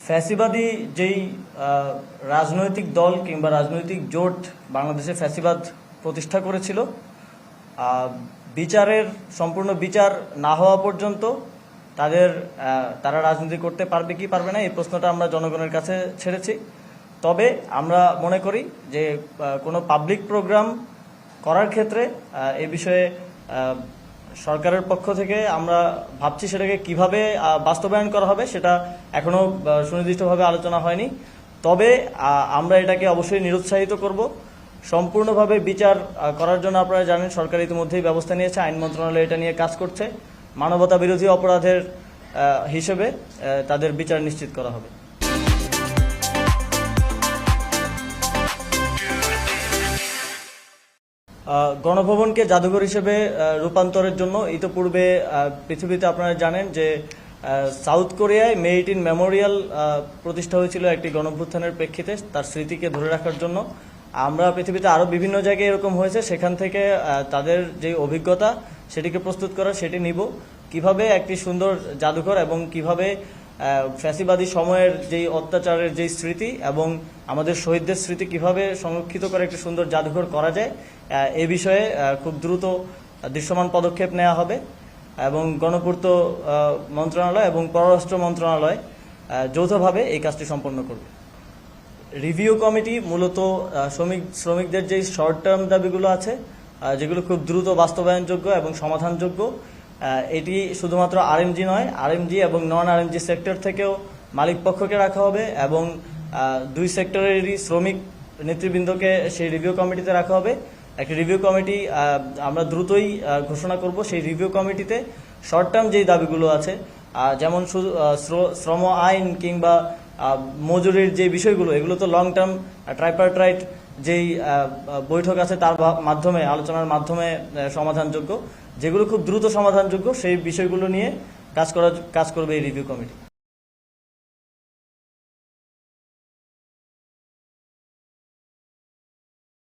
ফ্যাসিবাদী যেই রাজনৈতিক দল কিংবা রাজনৈতিক জোট বাংলাদেশে ফ্যাসিবাদ প্রতিষ্ঠা করেছিল, বিচারের সম্পূর্ণ বিচার না হওয়া পর্যন্ত তারা রাজনীতি করতে পারবে কি পারবে না এই প্রশ্নটা আমরা জনগণের কাছে ছেড়েছি। তবে আমরা মনে করি যে কোনো পাবলিক প্রোগ্রাম করার ক্ষেত্রে এই বিষয়ে সরকারের পক্ষ থেকে আমরা ভাবছি সেটাকে কিভাবে বাস্তবায়ন করা হবে সেটা এখনো সুনির্দিষ্টভাবে আলোচনা হয়নি। তবে আমরা এটাকে অবশ্যই নিরুৎসাহিত করব। সম্পূর্ণভাবে বিচার করার জন্য আপনারা জানেন সরকার ইতিমধ্যেই ব্যবস্থা নিয়েছে, আইন মন্ত্রণালয় এটা নিয়ে কাজ করছে। মানবতা বিরোধী অপরাধের হিসেবে তাদের বিচার নিশ্চিত করা হবে। গণভবনকে জাদুঘর হিসেবে রূপান্তরের জন্য ইতিপূর্বে পৃথিবীতে আপনারা জানেন যে সাউথ কোরিয়ায় মে-18 মেমোরিয়াল প্রতিষ্ঠা হয়েছিল একটি গণঅভ্যুত্থানের প্রেক্ষিতে, তার স্মৃতিকে ধরে রাখার জন্য। আমরা পৃথিবীতে আরও বিভিন্ন জায়গায় এরকম হয়েছে, সেখান থেকে তাদের যে অভিজ্ঞতা সেটিকে প্রস্তুত করা সেটি নিব। কিভাবে একটি সুন্দর জাদুঘর এবং কিভাবে ফ্যাসিবাদী সময়ের যেই অত্যাচারের যেই স্মৃতি এবং আমাদের শহীদদের স্মৃতি কিভাবে সংরক্ষিত করে একটি সুন্দর জাদুঘর করা যায় এ বিষয়ে খুব দ্রুত দৃশ্যমান পদক্ষেপ নেওয়া হবে এবং গণপূর্ত মন্ত্রণালয় এবং পররাষ্ট্র মন্ত্রণালয় যৌথভাবে এই কাজটি সম্পন্ন করবে। রিভিউ কমিটি মূলত শ্রমিকদের যেই শর্ট টার্ম দাবিগুলো আছে যেগুলো খুব দ্রুত বাস্তবায়নযোগ্য এবং সমাধানযোগ্য, এটি শুধুমাত্র আরএমজি নয়, আরএমজি এবং নন আরএমজি সেক্টর থেকেও মালিক পক্ষকে রাখা হবে এবং দুই সেক্টরেরই শ্রমিক নেতৃবৃন্দকে সেই রিভিউ কমিটিতে রাখা হবে। একটি রিভিউ কমিটি আমরা দ্রুতই ঘোষণা করব। সেই রিভিউ কমিটিতে শর্ট টার্ম যেই দাবিগুলো আছে, যেমন শুধু শ্রম আইন কিংবা মজুরির যে বিষয়গুলো, এগুলো তো লং টার্ম ট্রাইপারট্রাইট যেই বৈঠক আছে তার মাধ্যমে, আলোচনার মাধ্যমে সমাধানযোগ্য। যেগুলো খুব দ্রুত সমাধানযোগ্য সেই বিষয়গুলো নিয়ে কাজ করবে এই রিভিউ কমিটি।